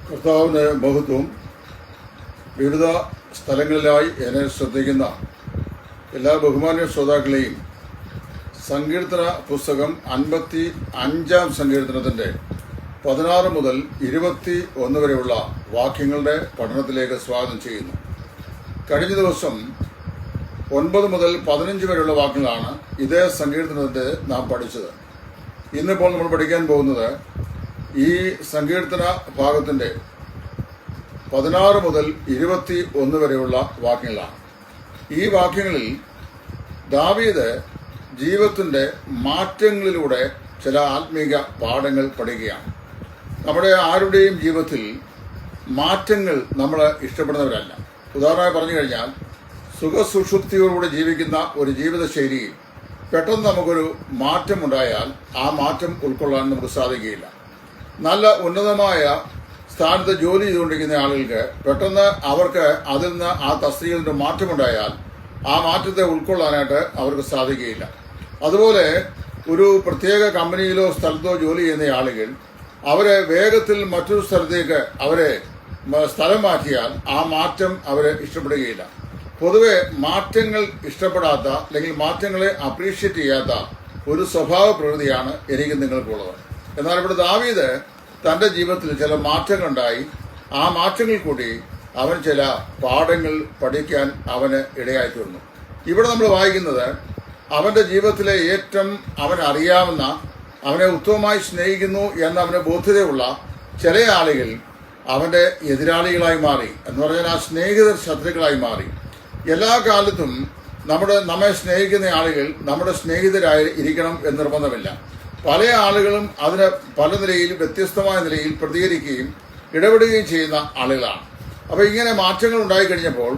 കർത്താവിന് മഹത്വം. വിവിധ സ്ഥലങ്ങളിലായി എന്നെ ശ്രദ്ധിക്കുന്ന എല്ലാ ബഹുമാന്യ ശ്രോതാക്കളെയും സങ്കീർത്തന പുസ്തകം 55-ാം സങ്കീർത്തനത്തിൻ്റെ 16 മുതൽ 21 വരെയുള്ള വാക്യങ്ങളുടെ പഠനത്തിലേക്ക് സ്വാഗതം ചെയ്യുന്നു. കഴിഞ്ഞ ദിവസം 9 മുതൽ 15 വരെയുള്ള വാക്യങ്ങളാണ് ഇതേ സങ്കീർത്തനത്തെ നാം പഠിച്ചത്. ഇന്നിപ്പോൾ നമ്മൾ പഠിക്കാൻ പോകുന്നത് ഈ സങ്കീർത്തന ഭാഗത്തിൻ്റെ 16 മുതൽ 21 വരെയുള്ള വാക്യങ്ങളാണ്. ഈ വാക്യങ്ങളിൽ ദാവീദ് ജീവിതത്തിൻ്റെ മാറ്റങ്ങളിലൂടെ ചില ആത്മീക പാഠങ്ങൾ പഠിക്കുകയാണ്. നമ്മുടെ ആരുടെയും ജീവിതത്തിൽ മാറ്റങ്ങൾ നമ്മൾ ഇഷ്ടപ്പെടുന്നവരല്ല. ഉദാഹരണമായി പറഞ്ഞു കഴിഞ്ഞാൽ, സുഖസുഷുപ്തിയോടുകൂടി ജീവിക്കുന്ന ഒരു ജീവിതശൈലിയിൽ പെട്ടെന്ന് നമുക്കൊരു മാറ്റമുണ്ടായാൽ ആ മാറ്റം ഉൾക്കൊള്ളാൻ നമുക്ക് സാധിക്കുകയില്ല. നല്ല ഉന്നതമായ സ്ഥാനത്ത് ജോലി ചെയ്തുകൊണ്ടിരിക്കുന്ന ആളുകൾക്ക് പെട്ടെന്ന് അവർക്ക് അതിൽ നിന്ന് ആ തസ്തികയിൽ നിന്ന് മാറ്റമുണ്ടായാൽ ആ മാറ്റത്തെ ഉൾക്കൊള്ളാനായിട്ട് അവർക്ക് സാധിക്കുകയില്ല. അതുപോലെ ഒരു പ്രത്യേക കമ്പനിയിലോ സ്ഥലത്തോ ജോലി ചെയ്യുന്ന ആളുകൾ അവരെ വേഗത്തിൽ മറ്റൊരു സ്ഥലത്തേക്ക് അവരെ സ്ഥലം മാറ്റിയാൽ ആ മാറ്റം അവരെ ഇഷ്ടപ്പെടുകയില്ല. പൊതുവെ മാറ്റങ്ങൾ ഇഷ്ടപ്പെടാത്ത അല്ലെങ്കിൽ മാറ്റങ്ങളെ അപ്രീഷിയേറ്റ് ചെയ്യാത്ത ഒരു സ്വഭാവ പ്രകൃതിയാണ് എനിക്ക് നിങ്ങൾക്കുള്ളത്. എന്നാൽ ഇവിടെ ദാവീദ് തൻ്റെ ജീവിതത്തിൽ ചില മാറ്റങ്ങളുണ്ടായി. ആ മാറ്റങ്ങൾ കൂടി അവൻ ചില പാഠങ്ങൾ പഠിക്കാൻ അവന് ഇടയായി തീർന്നു. ഇവിടെ നമ്മൾ വായിക്കുന്നത് അവൻ്റെ ജീവിതത്തിലെ ഏറ്റവും അവൻ അറിയാവുന്ന, അവനെ ഉത്തമമായി സ്നേഹിക്കുന്നു എന്ന അവന് ബോധ്യതയുള്ള ചില ആളുകൾ അവൻ്റെ എതിരാളികളായി മാറി. എന്ന് പറഞ്ഞാൽ ആ സ്നേഹിതർ ശത്രുക്കളായി മാറി. എല്ലാ കാലത്തും നമ്മെ സ്നേഹിക്കുന്ന ആളുകൾ നമ്മുടെ സ്നേഹിതരായി ഇരിക്കണം എന്ന് നിർബന്ധമില്ല. പല ആളുകളും അതിന് പല നിലയിൽ വ്യത്യസ്തമായ നിലയിൽ പ്രതികരിക്കുകയും ഇടപെടുകയും ചെയ്യുന്ന ആളുകളാണ്. അപ്പോൾ ഇങ്ങനെ മാറ്റങ്ങൾ ഉണ്ടായിക്കഴിഞ്ഞപ്പോൾ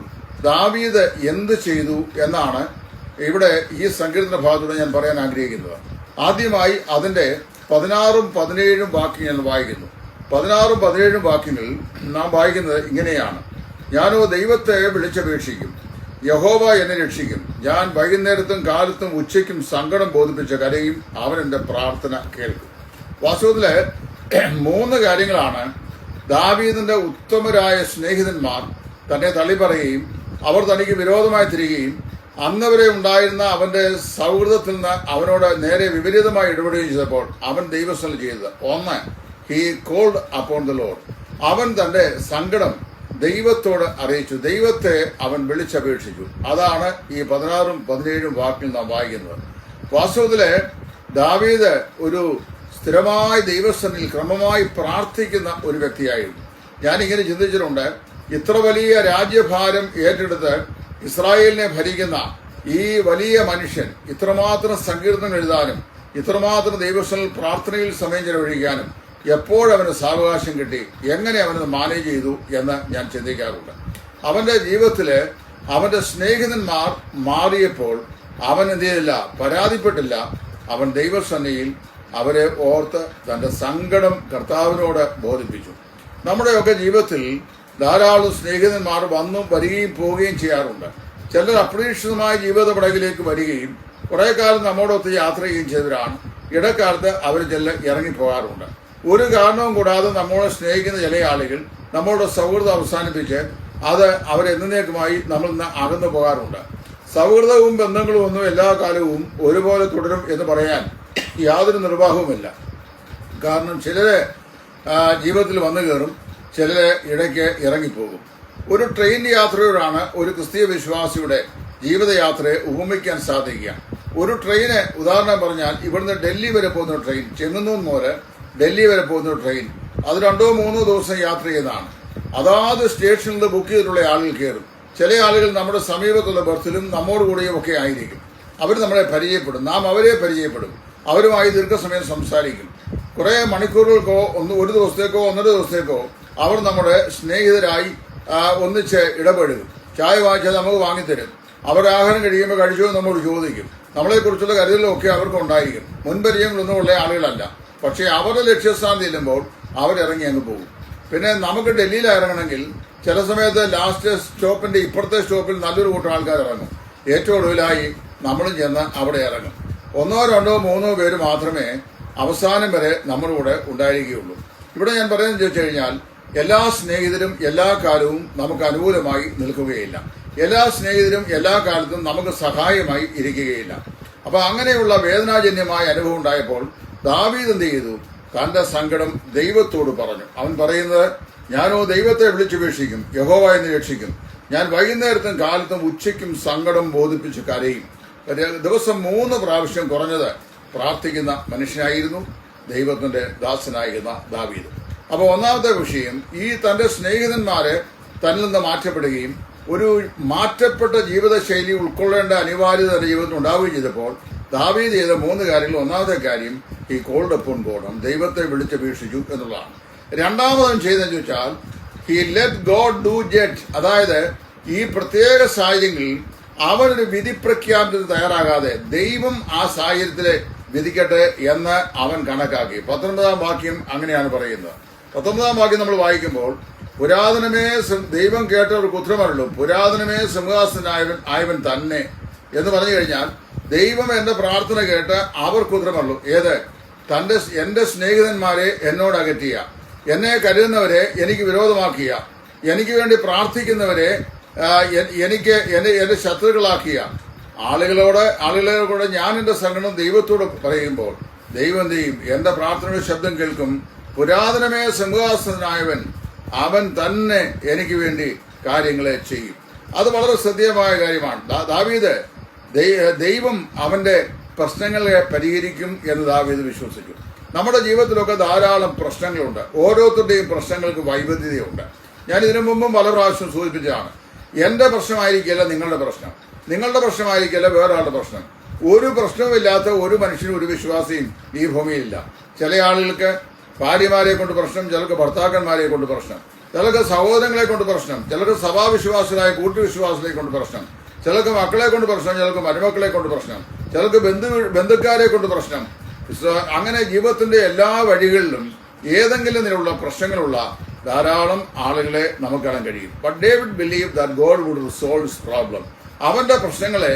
ദാവീദ് എന്ത് ചെയ്തു എന്നാണ് ഇവിടെ ഈ സങ്കീർത്തന ഭാഗത്തൂടെ ഞാൻ പറയാൻ ആഗ്രഹിക്കുന്നത്. ആദ്യമായി അതിൻ്റെ 16ഉം 17ഉം വാക്യങ്ങൾ ഞാൻ വായിക്കുന്നു. 16ഉം 17ഉം വാക്യങ്ങൾ നാം വായിക്കുന്നത് ഇങ്ങനെയാണ്: ഞാനോ ദൈവത്തെ വിളിച്ചപേക്ഷിക്കും, യഹോവ എന്നെ രക്ഷിക്കും. ഞാൻ വൈകുന്നേരത്തും കാലത്തും ഉച്ചയ്ക്കും സങ്കടം ബോധിപ്പിച്ച കരയും അവൻ എൻ്റെ പ്രാർത്ഥന കേൾക്കും. വാസ്തവത്തില് 3 കാര്യങ്ങളാണ് ദാവീദിന്റെ ഉത്തമരായ സ്നേഹിതന്മാർ തന്നെ തള്ളിപ്പറയുകയും അവർ തനിക്ക് വിരോധമായി തിരികുകയും അന്നവരെ ഉണ്ടായിരുന്ന അവന്റെ സൗഹൃദത്തിൽ നിന്ന് അവനോട് നേരെ വിപരീതമായി ഇടപെടുകയും ചെയ്തപ്പോൾ അവൻ ദൈവസ്ഥലം ചെയ്തത്. ഒന്ന്, he called upon the Lord. അവൻ തന്റെ സങ്കടം ദൈവത്തോട് അറിയിച്ചു, ദൈവത്തെ അവൻ വിളിച്ചപേക്ഷിച്ചു. അതാണ് ഈ 16ഉം 17ഉം വാക്കിൽ നാം വായിക്കുന്നത്. വാസ്തവത്തില് ദാവീദ് ഒരു സ്ഥിരമായി ദൈവസന്നിധിയിൽ ക്രമമായി പ്രാർത്ഥിക്കുന്ന ഒരു വ്യക്തിയായിരുന്നു. ഞാനിങ്ങനെ ചിന്തിച്ചിട്ടുണ്ട്, ഇത്ര വലിയ രാജ്യഭാരം ഏറ്റെടുത്ത് ഇസ്രായേലിനെ ഭരിക്കുന്ന ഈ വലിയ മനുഷ്യൻ ഇത്രമാത്രം സങ്കീർത്തനം എഴുതാനും ഇത്രമാത്രം ദൈവസന്നിധിയിൽ പ്രാർത്ഥനയിൽ സമയം ചെലവഴിക്കാനും എപ്പോഴവന് സാവകാശം കിട്ടി, എങ്ങനെ അവനത് മാനേജ് ചെയ്തു എന്ന് ഞാൻ ചിന്തിക്കാറുണ്ട്. അവന്റെ ജീവിതത്തില് അവന്റെ സ്നേഹിതന്മാർ മാറിയപ്പോൾ അവൻ എന്ത് ചെയ്തില്ല, പരാതിപ്പെട്ടില്ല. അവൻ ദൈവസന്നിധിയിൽ അവരെ ഓർത്ത് തന്റെ സങ്കടം കർത്താവിനോട് ബോധിപ്പിച്ചു. നമ്മുടെയൊക്കെ ജീവിതത്തിൽ ധാരാളം സ്നേഹിതന്മാർ വന്നും വരികയും പോവുകയും ചെയ്യാറുണ്ട്. ചിലർ അപ്രതീക്ഷിതമായ ജീവിത പടകിലേക്ക് വരികയും കുറെ കാലം നമ്മോടൊത്ത് യാത്ര ചെയ്യുകയും ചെയ്തവരാണ്. ഇടക്കാലത്ത് അവർ ഇറങ്ങിപ്പോകാറുണ്ട്. ഒരു കാരണവും കൂടാതെ നമ്മളെ സ്നേഹിക്കുന്ന ചില ആളുകൾ നമ്മളുടെ സൗഹൃദം അവസാനിപ്പിച്ച് അത് അവരെന്നേക്കുമായി നമ്മൾ നിന്ന് അകന്നു പോകാറുണ്ട്. സൗഹൃദവും ബന്ധങ്ങളും ഒന്നും എല്ലാ കാലവും ഒരുപോലെ തുടരും എന്ന് പറയാൻ യാതൊരു നിർവാഹവുമില്ല. കാരണം ചിലര് ജീവിതത്തിൽ വന്നു കയറും, ചിലര് ഇടയ്ക്ക് ഇറങ്ങിപ്പോകും. ഒരു ട്രെയിൻ യാത്രയോടാണ് ഒരു ക്രിസ്തീയ വിശ്വാസിയുടെ ജീവിതയാത്രയെ ഉപമിക്കാൻ സാധിക്കുക. ഒരു ട്രെയിന് ഉദാഹരണം പറഞ്ഞാൽ, ഇവിടുന്ന് ഡൽഹി വരെ പോകുന്ന ട്രെയിൻ, ചെങ്ങന്നൂർ മുതൽ ഡൽഹി വരെ പോകുന്ന ട്രെയിൻ, അത് 2-3 ദിവസം യാത്ര ചെയ്തതാണ്. അതാത് സ്റ്റേഷനിൽ ബുക്ക് ചെയ്തിട്ടുള്ള ആളുകൾ കയറും. ചില ആളുകൾ നമ്മുടെ സമീപത്തുള്ള ബർത്തിലും നമ്മോട് കൂടെയും ഒക്കെ ആയിരിക്കും. അവർ നമ്മളെ പരിചയപ്പെടും, നാം അവരെ പരിചയപ്പെടും, അവരുമായി ദീർഘസമയം സംസാരിക്കും. കുറെ മണിക്കൂറുകൾക്കോ ഒരു ദിവസത്തേക്കോ 1.5 ദിവസത്തേക്കോ അവർ നമ്മുടെ സ്നേഹിതരായി ഒന്നിച്ച് ഇടപെടും. ചായ വാങ്ങിച്ചാൽ നമുക്ക് വാങ്ങിത്തരും. അവർ ആഹാരം കഴിയുമ്പോൾ കഴിച്ചോ നമ്മോട് ചോദിക്കും. നമ്മളെക്കുറിച്ചുള്ള കരുതലൊക്കെ അവർക്ക് ഉണ്ടായിരിക്കും. മുൻപരിചയങ്ങളൊന്നും ഉള്ള ആളുകളല്ല. പക്ഷേ അവരുടെ ലക്ഷ്യസ്ഥാനം ചെല്ലുമ്പോൾ അവരിറങ്ങി അങ്ങ് പോകും. പിന്നെ നമുക്ക് ഡൽഹിയിൽ ഇറങ്ങണമെങ്കിൽ ചില സമയത്ത് ലാസ്റ്റ് സ്റ്റോപ്പിന്റെ ഇപ്പുറത്തെ സ്റ്റോപ്പിൽ നല്ലൊരു കൂട്ടം ആൾക്കാർ ഇറങ്ങും. ഏറ്റവും ഒടുവിലായി നമ്മളും ചെന്ന് അവിടെ ഇറങ്ങും. 1, 2, 3 പേര് മാത്രമേ അവസാനം വരെ നമ്മുടെ കൂടെ ഉണ്ടായിരിക്കുകയുള്ളൂ. ഇവിടെ ഞാൻ പറയുന്നത് ചോദിച്ചു കഴിഞ്ഞാൽ, എല്ലാ സ്നേഹിതരും എല്ലാ കാലവും നമുക്ക് അനുകൂലമായി നിൽക്കുകയില്ല. എല്ലാ സ്നേഹിതരും എല്ലാ കാലത്തും നമുക്ക് സഹായമായി ഇരിക്കുകയില്ല. അപ്പൊ അങ്ങനെയുള്ള വേദനാജന്യമായ അനുഭവം ഉണ്ടായപ്പോൾ ദാവീദ് എന്ത് ചെയ്തു? തന്റെ സങ്കടം ദൈവത്തോട് പറഞ്ഞു. അവൻ പറയുന്നത്, ഞാനോ ദൈവത്തെ വിളിച്ചപേക്ഷിക്കും, യഹോവ എന്ന് രക്ഷിക്കും. ഞാൻ വൈകുന്നേരത്തും കാലത്തും ഉച്ചയ്ക്കും സങ്കടം ബോധിപ്പിച്ച് കരയും. ദിവസം 3 പ്രാവശ്യം കുറഞ്ഞത് പ്രാർത്ഥിക്കുന്ന മനുഷ്യനായിരുന്നു ദൈവത്തിന്റെ ദാസനായിരുന്ന ദാവീദ്. അപ്പൊ ഒന്നാമത്തെ വിഷയം, ഈ തന്റെ സ്നേഹിതന്മാരെ തന്നിൽ നിന്ന് മാറ്റപ്പെടുകയും ഒരു മാറ്റപ്പെട്ട ജീവിതശൈലി ഉൾക്കൊള്ളേണ്ട അനിവാര്യത തന്റെ ജീവിതത്തിൽ ഉണ്ടാവുകയും ചെയ്തപ്പോൾ ദാവീദ് ചെയ്ത 3 കാര്യങ്ങൾ. ഒന്നാമത്തെ കാര്യം, ഈ കോൾഡ് അപ്പോൺ ഗോഡ്, ദൈവത്തെ വിളിച്ചപേക്ഷിച്ചു എന്നുള്ളതാണ്. രണ്ടാമതും ചെയ്തെന്ന് ചോദിച്ചാൽ, he let God do judge. അതായത് ഈ പ്രത്യേക സാഹചര്യങ്ങളിൽ അവനൊരു വിധി പ്രഖ്യാപനത്തിന് തയ്യാറാകാതെ ദൈവം ആ സാഹചര്യത്തിലെ വിധിക്കട്ടെ എന്ന് അവൻ കണക്കാക്കി. 19-ാം വാക്യം അങ്ങനെയാണ് പറയുന്നത്. 19-ാം വാക്യം നമ്മൾ വായിക്കുമ്പോൾ, പുരാതനമേ ദൈവം കേട്ടവർക്ക് ഉത്തരമരുളും, പുരാതനമേ സിംഹാസനായവൻ തന്നെ എന്ന് പറഞ്ഞു കഴിഞ്ഞാൽ ദൈവം എന്റെ പ്രാർത്ഥന കേട്ട് അവർക്ക് ഉത്തരമരുളും. ഏത്? എന്റെ സ്നേഹിതന്മാരെ എന്നോട് അകറ്റിയ, എന്നെ കരുതുന്നവരെ എനിക്ക് വിരോധമാക്കിയ, എനിക്ക് വേണ്ടി പ്രാർത്ഥിക്കുന്നവരെ എന്റെ ശത്രുക്കളാക്കിയ ആളുകളെ കൂടെ ഞാൻ എന്റെ സങ്കടം ദൈവത്തോട് പറയുമ്പോൾ ദൈവം എന്ത് ചെയ്യും? എന്റെ പ്രാർത്ഥനയുടെ ശബ്ദം കേൾക്കും. പുരാതനമേ സിംഹാസനായവൻ അവൻ തന്നെ എനിക്ക് വേണ്ടി കാര്യങ്ങളെ ചെയ്യും. അത് വളരെ ശ്രദ്ധേയമായ കാര്യമാണ്. ദാവീദ് ദൈവം അവന്റെ പ്രശ്നങ്ങളെ പരിഹരിക്കും എന്ന് ദാവീദ് വിശ്വസിച്ചു. നമ്മുടെ ജീവിതത്തിലൊക്കെ ധാരാളം പ്രശ്നങ്ങളുണ്ട്. ഓരോരുത്തരുടെയും പ്രശ്നങ്ങൾക്ക് വൈവിധ്യതയുണ്ട്. ഞാൻ ഇതിനു മുമ്പും പല പ്രാവശ്യം സൂചിപ്പിച്ചതാണ്. എന്റെ പ്രശ്നമായിരിക്കില്ല നിങ്ങളുടെ പ്രശ്നം, നിങ്ങളുടെ പ്രശ്നമായിരിക്കില്ല വേറൊരാളുടെ പ്രശ്നം. ഒരു പ്രശ്നവുമില്ലാത്ത ഒരു മനുഷ്യനും ഒരു വിശ്വാസിയും ഈ ഭൂമിയിലില്ല. ചില ആളുകൾക്ക് ഭാര്യമാരെ കൊണ്ട് പ്രശ്നം, ചിലർക്ക് ഭർത്താക്കന്മാരെ കൊണ്ട് പ്രശ്നം, ചിലർക്ക് സഹോദരങ്ങളെ കൊണ്ട് പ്രശ്നം, ചിലർക്ക് സഭാവിശ്വാസികളായ കൂട്ടുവിശ്വാസികളെ കൊണ്ട് പ്രശ്നം, ചിലർക്ക് മക്കളെ കൊണ്ട് പ്രശ്നം, ചിലർക്ക് മരുമക്കളെ കൊണ്ട് പ്രശ്നം, ചിലർക്ക് ബന്ധുക്കാരെ കൊണ്ട് പ്രശ്നം. അങ്ങനെ ജീവിതത്തിന്റെ എല്ലാ വഴികളിലും ഏതെങ്കിലും നിലയുള്ള പ്രശ്നങ്ങളുള്ള ധാരാളം ആളുകളെ നമുക്ക് കാണാൻ കഴിയും. But David believe that God would resolve his problem. അവന്റെ പ്രശ്നങ്ങളെ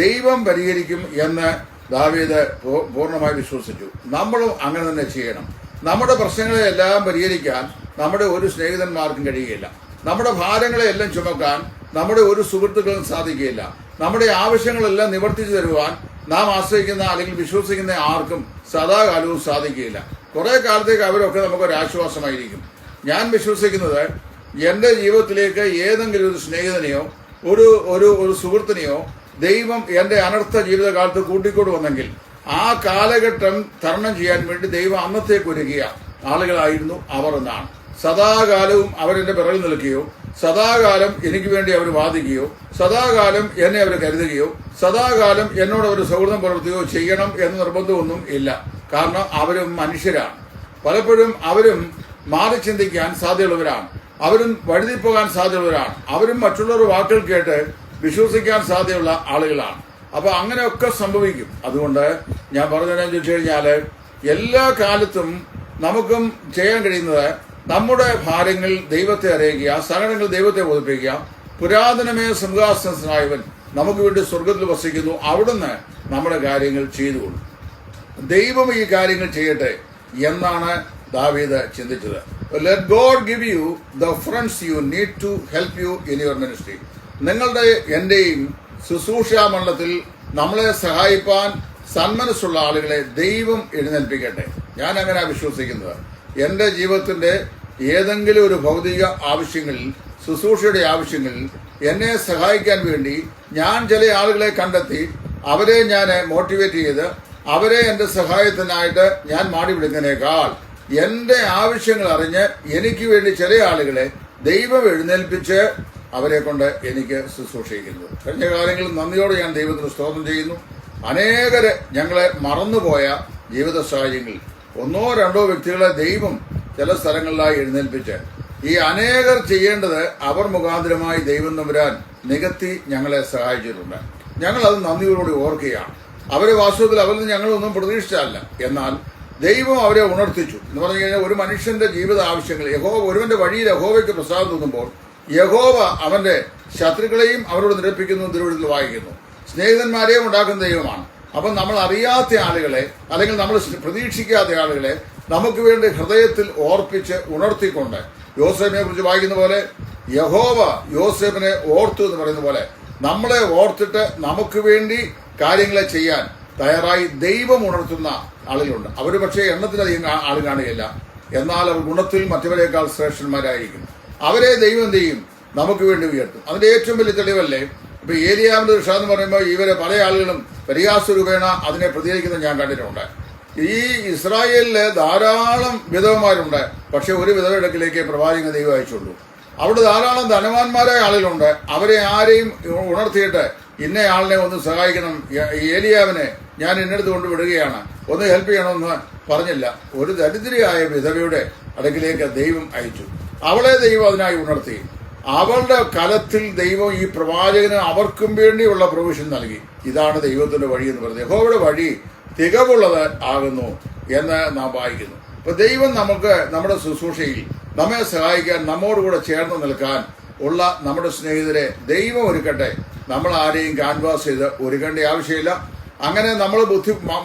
ദൈവം പരിഹരിക്കും എന്ന് ദാവീദ് പൂർണ്ണമായി വിശ്വസിച്ചു. നമ്മളും അങ്ങനെ തന്നെ ചെയ്യണം. നമ്മുടെ പ്രശ്നങ്ങളെ എല്ലാം പരിഹരിക്കാൻ നമ്മുടെ ഒരു സ്നേഹിതന്മാർക്കും കഴിയുകയില്ല. നമ്മുടെ ഭാരങ്ങളെ എല്ലാം ചുമക്കാൻ നമ്മുടെ ഒരു സുഹൃത്തുക്കളും സാധിക്കുകയില്ല. നമ്മുടെ ആവശ്യങ്ങളെല്ലാം നിവർത്തിച്ചു തരുവാൻ നാം ആശ്രയിക്കുന്ന അല്ലെങ്കിൽ വിശ്വസിക്കുന്ന ആർക്കും സദാകാലവും സാധിക്കുകയില്ല. കുറെ കാലത്തേക്ക് അവരൊക്കെ നമുക്കൊരു ആശ്വാസമായിരിക്കും. ഞാൻ വിശ്വസിക്കുന്നത്, എന്റെ ജീവിതത്തിലേക്ക് ഏതെങ്കിലും ഒരു സ്നേഹിതനെയോ ഒരു സുഹൃത്തിനെയോ ദൈവം എന്റെ അനർത്ഥ ജീവിതകാലത്ത് കൂട്ടിക്കൊണ്ട് വന്നെങ്കിൽ ആ കാലഘട്ടം തരണം ചെയ്യാൻ വേണ്ടി ദൈവം അന്നത്തേക്ക് ഒരുക്കിയ ആളുകളായിരുന്നു അവർ എന്നാണ്. സദാകാലവും അവരെന്റെ പിറകിൽ നിൽക്കുകയോ, സദാകാലം എനിക്ക് വേണ്ടി അവർ വാദിക്കുകയോ, സദാകാലം എന്നെ അവർ കരുതുകയോ, സദാകാലം എന്നോട് അവർ സൗഹൃദം പുലർത്തുകയോ ചെയ്യണം എന്ന് നിർബന്ധമൊന്നും ഇല്ല. കാരണം അവരും മനുഷ്യരാണ്. പലപ്പോഴും അവരും മാറി ചിന്തിക്കാൻ സാധ്യതയുള്ളവരാണ്. അവരും വഴുതിപ്പോകാൻ സാധ്യതയുള്ളവരാണ്. അവരും മറ്റുള്ളവരുടെ വാക്കുകൾ കേട്ട് വിശ്വസിക്കാൻ സാധ്യതയുള്ള ആളുകളാണ്. അപ്പൊ അങ്ങനെയൊക്കെ സംഭവിക്കും. അതുകൊണ്ട് ഞാൻ പറഞ്ഞതെന്ന് ചോദിച്ചു കഴിഞ്ഞാല്, എല്ലാ കാലത്തും നമുക്കും ചെയ്യാൻ കഴിയുന്നത് നമ്മുടെ ഭാരങ്ങൾ ദൈവത്തെ അറിയിക്കുക, സകലങ്ങൾ ദൈവത്തെ ബോധിപ്പിക്കുക. പുരാതനമേ സിംഹാസനായവൻ നമുക്ക് വേണ്ടി സ്വർഗത്തിൽ വസിക്കുന്നു, അവിടുന്ന് നമ്മുടെ കാര്യങ്ങൾ ചെയ്തുകൊള്ളും. ദൈവം ഈ കാര്യങ്ങൾ ചെയ്യട്ടെ എന്നാണ് ദാവീദ് ചിന്തിച്ചത്. Let God give you the friends you need to help you in your ministry. നിങ്ങളുടെ എന്റെയും ശുശ്രൂഷാ മണ്ഡലത്തിൽ നമ്മളെ സഹായിപ്പാൻ സന്മനസ്സുള്ള ആളുകളെ ദൈവം എഴുന്നേൽപ്പിക്കട്ടെ. ഞാൻ അങ്ങനെ വിശ്വസിക്കുന്നത്. എന്റെ ജീവിതത്തിന്റെ ഏതെങ്കിലും ഒരു ഭൗതിക ആവശ്യങ്ങളിൽ, ശുശ്രൂഷയുടെ ആവശ്യങ്ങളിൽ എന്നെ സഹായിക്കാൻ വേണ്ടി ഞാൻ ചില ആളുകളെ കണ്ടെത്തി അവരെ ഞാൻ മോട്ടിവേറ്റ് ചെയ്ത് അവരെ എന്റെ സഹായത്തിനായിട്ട് ഞാൻ മാടി വിടുന്നതിനേക്കാൾ എന്റെ ആവശ്യങ്ങൾ അറിഞ്ഞ് എനിക്ക് വേണ്ടി ചില ആളുകളെ ദൈവം എഴുന്നേൽപ്പിച്ച് അവരെ കൊണ്ട് എനിക്ക് ശുശ്രൂഷിക്കുന്നത്. കഴിഞ്ഞ കാലങ്ങളിൽ നന്ദിയോടെ ഞാൻ ദൈവത്തിന് സ്തോത്രം ചെയ്യുന്നു. അനേകരെ ഞങ്ങളെ മറന്നുപോയ ജീവിത സാഹചര്യങ്ങളിൽ 1-2 വ്യക്തികളെ ദൈവം ചില സ്ഥലങ്ങളിലായി എഴുന്നേൽപ്പിച്ച് ഈ അനേകർ ചെയ്യേണ്ടത് അവർ മുഖാന്തരമായി ദൈവം തമ്പുരാൻ നികത്തി ഞങ്ങളെ സഹായിച്ചിട്ടുണ്ട്. ഞങ്ങൾ അത് നന്ദിയോടുകൂടി ഓർക്കുകയാണ്. അവരെ വാസ്തവത്തിൽ അവരിൽ ഞങ്ങളൊന്നും പ്രതീക്ഷിച്ചല്ല. എന്നാൽ ദൈവം അവരെ ഉണർത്തിച്ചു എന്ന് പറഞ്ഞു കഴിഞ്ഞാൽ, ഒരു മനുഷ്യന്റെ ജീവിത ആവശ്യങ്ങൾ ഒരുവന്റെ വഴിയിൽ യഹോവയ്ക്ക് പ്രസാദം തോന്നുമ്പോൾ യഹോവ അവന്റെ ശത്രുക്കളെയും അവരോട് നിരപ്പിക്കുന്നു. തിരുവഴുത്തിൽ വായിക്കുന്നു. സ്നേഹിതന്മാരെയും ഉണ്ടാക്കുന്ന ദൈവമാണ്. അപ്പം നമ്മൾ അറിയാത്ത ആളുകളെ അല്ലെങ്കിൽ നമ്മൾ പ്രതീക്ഷിക്കാത്ത ആളുകളെ നമുക്ക് വേണ്ടി ഹൃദയത്തിൽ ഓർപ്പിച്ച് ഉണർത്തിക്കൊണ്ട് യോസേഫിനെ കുറിച്ച് വായിക്കുന്ന പോലെ യഹോവ യോസേഫിനെ ഓർത്തു എന്ന് പറയുന്ന പോലെ നമ്മളെ ഓർത്തിട്ട് നമുക്ക് വേണ്ടി കാര്യങ്ങളെ ചെയ്യാൻ തയ്യാറായി ദൈവം ഉണർത്തുന്ന ആളുകളുണ്ട്. അവർ പക്ഷേ എണ്ണത്തിലധികം ആൾ കാണുകയില്ല, എന്നാൽ അവർ ഗുണത്തിൽ മറ്റവരെക്കാൾ ശ്രേഷ്ഠന്മാരായിരിക്കും. അവരെ ദൈവം എന്ത് ചെയ്യും? നമുക്ക് വേണ്ടി ഉയർത്തും. അതിന്റെ ഏറ്റവും വലിയ തെളിവല്ലേ ഇപ്പൊ ഏലിയാവിന്റെ രക്ഷ എന്ന് പറയുമ്പോൾ ഇവരെ പല ആളുകളും പരിഹാസരൂപേണ അതിനെ പ്രതികരിക്കുന്നത് ഞാൻ കണ്ടിട്ടുണ്ട്. ഈ ഇസ്രായേലില് ധാരാളം വിധവമാരുണ്ട്, പക്ഷെ ഒരു വിധവയിടക്കിലേക്ക് പ്രവാചകൻ ദൈവം അയച്ചുള്ളൂ. അവിടെ ധാരാളം ധനവാന്മാരായ ആളുകളുണ്ട്, അവരെ ആരെയും ഉണർത്തിയിട്ട് ഇന്ന ആളിനെ ഒന്ന് സഹായിക്കണം, ഏലിയാവിനെ ഞാൻ ഇന്നടുത്ത് കൊണ്ട് വിടുകയാണ്, ഒന്ന് ഹെൽപ്പ് ചെയ്യണമെന്ന് പറഞ്ഞില്ല. ഒരു ദരിദ്രയായ വിധവയുടെ അടുക്കിലേക്ക് ദൈവം അയച്ചു. അവളെ ദൈവം അതിനായി ഉണർത്തി. അവളുടെ കലത്തിൽ ദൈവം ഈ പ്രവാചകന് അവർക്കും വേണ്ടിയുള്ള പ്രൊവിഷൻ നൽകി. ഇതാണ് ദൈവത്തിന്റെ വഴി എന്ന് പറയുന്നത്. യഹോവയുടെ വഴി തികവുള്ളത് ആകുന്നു എന്ന് നാം വായിക്കുന്നു. അപ്പൊ ദൈവം നമുക്ക് നമ്മുടെ ശുശ്രൂഷയിൽ നമ്മെ സഹായിക്കാൻ, നമ്മോടുകൂടെ ചേർന്ന് നിൽക്കാൻ ഉള്ള നമ്മുടെ സ്നേഹിതരെ ദൈവം ഒരുക്കട്ടെ. നമ്മൾ ആരെയും കാൻവാസ് ചെയ്ത് ഒരുക്കേണ്ട ആവശ്യമില്ല. അങ്ങനെ നമ്മൾ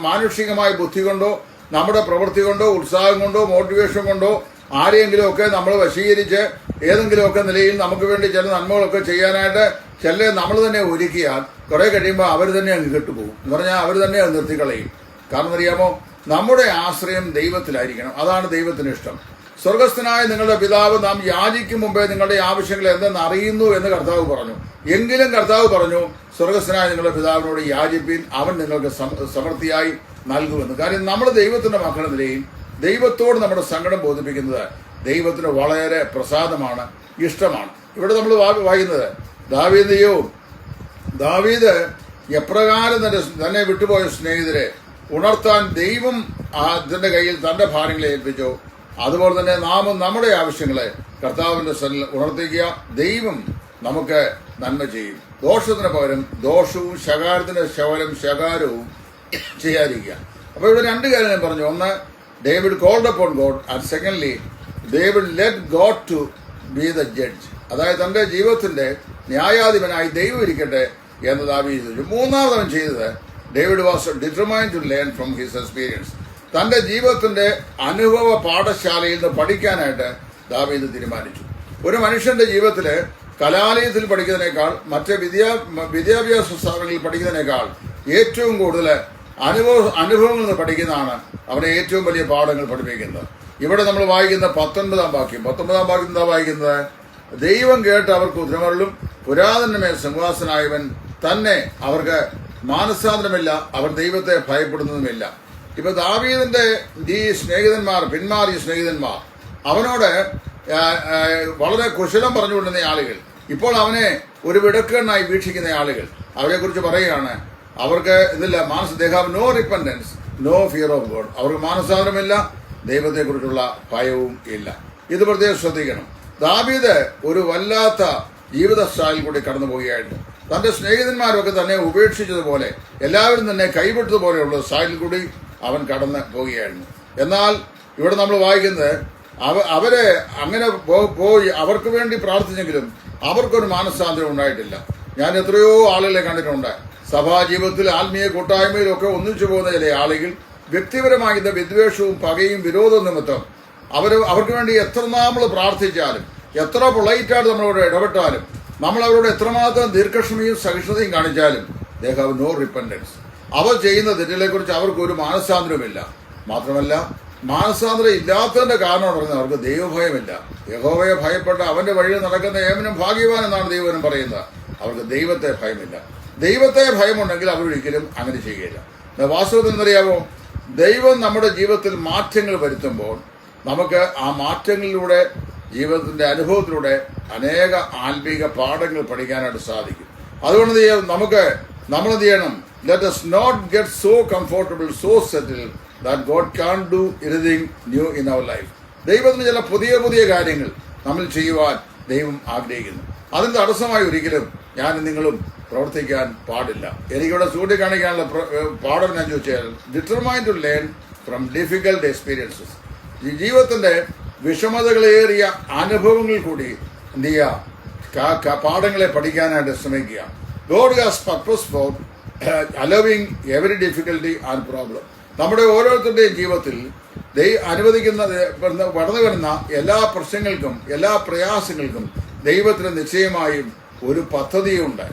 മാനുഷികമായ ബുദ്ധി കൊണ്ടോ നമ്മുടെ പ്രവൃത്തി കൊണ്ടോ ഉത്സാഹം കൊണ്ടോ മോട്ടിവേഷൻ കൊണ്ടോ ആരെയെങ്കിലുമൊക്കെ നമ്മൾ വശീകരിച്ച് ഏതെങ്കിലുമൊക്കെ നിലയിൽ നമുക്ക് വേണ്ടി ചില നന്മകളൊക്കെ ചെയ്യാനായിട്ട് ചില നമ്മൾ തന്നെ ഒരുക്കിയാൽ കുറെ കഴിയുമ്പോൾ അവർ തന്നെ അങ്ങ് കെട്ടുപോകും. എന്ന് പറഞ്ഞാൽ അവർ തന്നെ അത് നിർത്തിക്കളയും. കാരണം അറിയാമോ, നമ്മുടെ ആശ്രയം ദൈവത്തിലായിരിക്കണം. അതാണ് ദൈവത്തിന് ഇഷ്ടം. സ്വർഗസ്ഥനായ നിങ്ങളുടെ പിതാവ് നാം യാചിക്കും മുമ്പേ നിങ്ങളുടെ ആവശ്യങ്ങൾ എന്തെന്ന് അറിയുന്നു എന്ന് കർത്താവ് പറഞ്ഞു. എങ്കിലും കർത്താവ് പറഞ്ഞു, സ്വർഗസ്ഥനായ നിങ്ങളുടെ പിതാവിനോട് യാചിപ്പിൻ, അവൻ നിങ്ങൾക്ക് സമൃദ്ധിയായി നൽകുമെന്ന്. കാര്യം നമ്മൾ ദൈവത്തിന്റെ മക്കളുടെ നിലയിൽ ദൈവത്തോട് നമ്മുടെ സങ്കടം ബോധിപ്പിക്കുന്നത് ദൈവത്തിന് വളരെ പ്രസാദമാണ്, ഇഷ്ടമാണ്. ഇവിടെ നമ്മൾ വായിക്കുന്നത് ദാവീദ് എപ്രകാരം തന്നെ വിട്ടുപോയ സ്നേഹിതരെ ഉണർത്താൻ ദൈവം അതിന്റെ കയ്യിൽ തന്റെ ഭാരങ്ങളെ ഏൽപ്പിച്ചു, അതുപോലെ തന്നെ നാമും നമ്മുടെ ആവശ്യങ്ങളെ കർത്താവിന്റെ സന്നിധിയിൽ ഉണർത്തിക്കുക. ദൈവം നമുക്ക് നന്മ ചെയ്യും. ദോഷത്തിന് പകരം ദോഷവും ശകാരത്തിന് ശകലം ശകാരവും ചെയ്യാതിരിക്കുക. അപ്പൊ ഇവിടെ രണ്ട് കാര്യം ഞാൻ പറഞ്ഞു. ഒന്ന്, David called upon God, and secondly David let God to be the judge. അതായത് തന്റെ ജീവിതത്തിന്റെ ന്യായാധിപനായി ദൈവം ഇരിക്കട്ടെ എന്ന് ദാവീദ് ചോദിച്ചു. മൂന്നാമത് അവൻ ചെയ്തത്, David was determined to learn from his experience. തന്റെ ജീവിതത്തിന്റെ അനുഭവ പാഠശാലയിൽ നിന്ന് പഠിക്കാനായിട്ട് ദാവീദ് തീരുമാനിച്ചു. ഒരു മനുഷ്യന്റെ ജീവിതത്തില് കലാലയത്തിൽ പഠിക്കുന്നതിനേക്കാൾ മറ്റ് വിദ്യാഭ്യാസ സ്ഥാപനങ്ങളിൽ പഠിക്കുന്നതിനേക്കാൾ ഏറ്റവും കൂടുതൽ അനുഭവങ്ങളിൽ നിന്ന് പഠിക്കുന്നതാണ് അവനെ ഏറ്റവും വലിയ പാഠങ്ങൾ പഠിപ്പിക്കുന്നത്. ഇവിടെ നമ്മൾ വായിക്കുന്ന 19-ാം വാക്യം എന്താ വായിക്കുന്നത്? ദൈവം കേട്ട് അവർക്ക് ഉത്തരമരുളും, പുരാതനമേ സിംഹാസനായവൻ തന്നെ അവർക്ക് മാനസാന്തരമില്ല, അവർ ദൈവത്തെ ഭയപ്പെടുന്നതുമില്ല. ഇപ്പൊ ദാവീദിന്റെ ഈ സ്നേഹിതന്മാർ, പിന്മാറിയ സ്നേഹിതന്മാർ, അവനോട് വളരെ കുശലം പറഞ്ഞുകൊണ്ടിരുന്ന ആളുകൾ, ഇപ്പോൾ അവനെ ഒരു വിടക്കണ്ണായി വീക്ഷിക്കുന്ന ആളുകൾ, അവരെ കുറിച്ച് പറയുകയാണ്, അവർക്ക് ഇതില്ല, they have no repentance, no fear of God. അവർക്ക് മാനസാന്തരമില്ല, ദൈവത്തെക്കുറിച്ചുള്ള ഭയവും ഇല്ല. ഇത് പ്രത്യേകം ശ്രദ്ധിക്കണം. ദാവീദ് ഒരു വല്ലാത്ത ജീവിത സ്റ്റൈൽ കൂടി കടന്നു പോവുകയായിരുന്നു. തന്റെ സ്നേഹിതന്മാരൊക്കെ തന്നെ ഉപേക്ഷിച്ചതുപോലെ, എല്ലാവരും തന്നെ കൈവിട്ടതുപോലെയുള്ള സ്റ്റൈലിൽ കൂടി അവൻ കടന്നു പോവുകയായിരുന്നു. എന്നാൽ ഇവിടെ നമ്മൾ വായിക്കുന്നത് അവരെ അങ്ങനെ പോയി അവർക്ക് വേണ്ടി പ്രാർത്ഥിച്ചെങ്കിലും അവർക്കൊരു മാനസാന്തരം ഉണ്ടായിട്ടില്ല. ഞാൻ എത്രയോ ആളുകളെ കണ്ടിട്ടുണ്ട്. സഭാ ജീവിതത്തിൽ ആത്മീയ കൂട്ടായ്മയിലൊക്കെ ഒന്നിച്ചു പോകുന്ന ചില ആളുകൾ വ്യക്തിപരമാകുന്ന വിദ്വേഷവും പകയും വിരോധവും നിമിത്തം അവർക്ക് വേണ്ടി എത്ര നമ്മൾ പ്രാർത്ഥിച്ചാലും, എത്ര പൊളൈറ്റായിട്ട് നമ്മളോട് ഇടപെട്ടാലും, നമ്മൾ അവരോട് എത്രമാത്രം ദീർഘക്ഷമയും സഹിഷ്ണുതയും കാണിച്ചാലും they have no repentance. അവർ ചെയ്യുന്ന തെറ്റിനെ കുറിച്ച് അവർക്ക് ഒരു മാനസാന്തരമില്ല. മാത്രമല്ല, മാനസാന്തരം ഇല്ലാത്തതിന്റെ കാരണം പറഞ്ഞാൽ അവർക്ക് ദൈവഭയമില്ല. യഹോവയെ ഭയപ്പെട്ട അവന്റെ വഴിയിൽ നടക്കുന്ന ഏവനും ഭാഗ്യവാൻ എന്നാണ് ദൈവനും പറയുന്നത്. അവർക്ക് ദൈവത്തെ ഭയമില്ല. ദൈവത്തെ ഭയമുണ്ടെങ്കിൽ അവരൊരിക്കലും അങ്ങനെ ചെയ്യുകയില്ല. വാസ്തവത്തിൽ എന്നറിയാമോ, ദൈവം നമ്മുടെ ജീവിതത്തിൽ മാറ്റങ്ങൾ വരുത്തുമ്പോൾ നമുക്ക് ആ മാറ്റങ്ങളിലൂടെ, ജീവിതത്തിന്റെ അനുഭവത്തിലൂടെ അനേക ആത്മീക പാഠങ്ങൾ പഠിക്കാനായിട്ട് സാധിക്കും. അതുകൊണ്ട് നമ്മൾ എന്ത് ചെയ്യണം? Let us not get so comfortable, so settled that God can't do anything new in our life. ദൈവത്തിന് ചില പുതിയ പുതിയ കാര്യങ്ങൾ നമ്മൾ ചെയ്യുവാൻ ദൈവം ആഗ്രഹിക്കുന്നു. അതിന് തടസ്സമായി ഒരിക്കലും ഞാനും നിങ്ങളും പ്രവർത്തിക്കാൻ പാടില്ല. എനിക്കിവിടെ ചൂണ്ടിക്കാണിക്കാനുള്ള പാഠം ഞാൻ ചോദിച്ചാൽ, determine to learn from difficult experiences. ഈ ജീവിതത്തിന്റെ വിഷമതകളേറിയ അനുഭവങ്ങളിൽ കൂടി എന്ത് ചെയ്യുക? പാഠങ്ങളെ പഠിക്കാനായിട്ട് ശ്രമിക്കുക. God has purpose for allowing every difficulty and problem. നമ്മുടെ ഓരോരുത്തരുടെയും ജീവിതത്തിൽ അനുവദിക്കുന്ന കടന്നു വരുന്ന എല്ലാ പ്രശ്നങ്ങൾക്കും എല്ലാ പ്രയാസങ്ങൾക്കും ദൈവത്തിന് നിശ്ചയമായും ഒരു പദ്ധതിയുണ്ട്.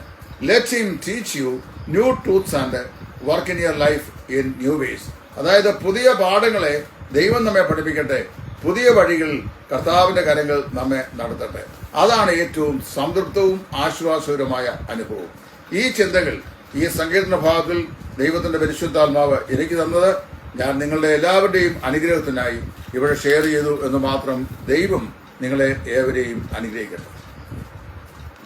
Let him teach you new truths and work in your life in new ways. അതായത് പുതിയ പാഠങ്ങളെ ദൈവം നമ്മെ പഠിപ്പിക്കട്ടെ, പുതിയ വഴികളിൽ കർത്താവിന്റെ കരങ്ങൾ നമ്മെ നടത്തട്ടെ. അതാണ് ഏറ്റവും സംതൃപ്തവും ആശ്വാസകരമായ അനുഭവം. ഈ ചിന്തകൾ ഈ സങ്കീർത്തന ഭാഗത്തിൽ ദൈവത്തിന്റെ പരിശുദ്ധാത്മാവ് എനിക്ക് തന്നത് ഞാൻ നിങ്ങളുടെ എല്ലാവരുടെയും അനുഗ്രഹത്തിനായി ഇവിടെ ഷെയർ ചെയ്തു എന്ന് മാത്രം. ദൈവം നിങ്ങളെ ഏവരെയും അനുഗ്രഹിക്കട്ടെ.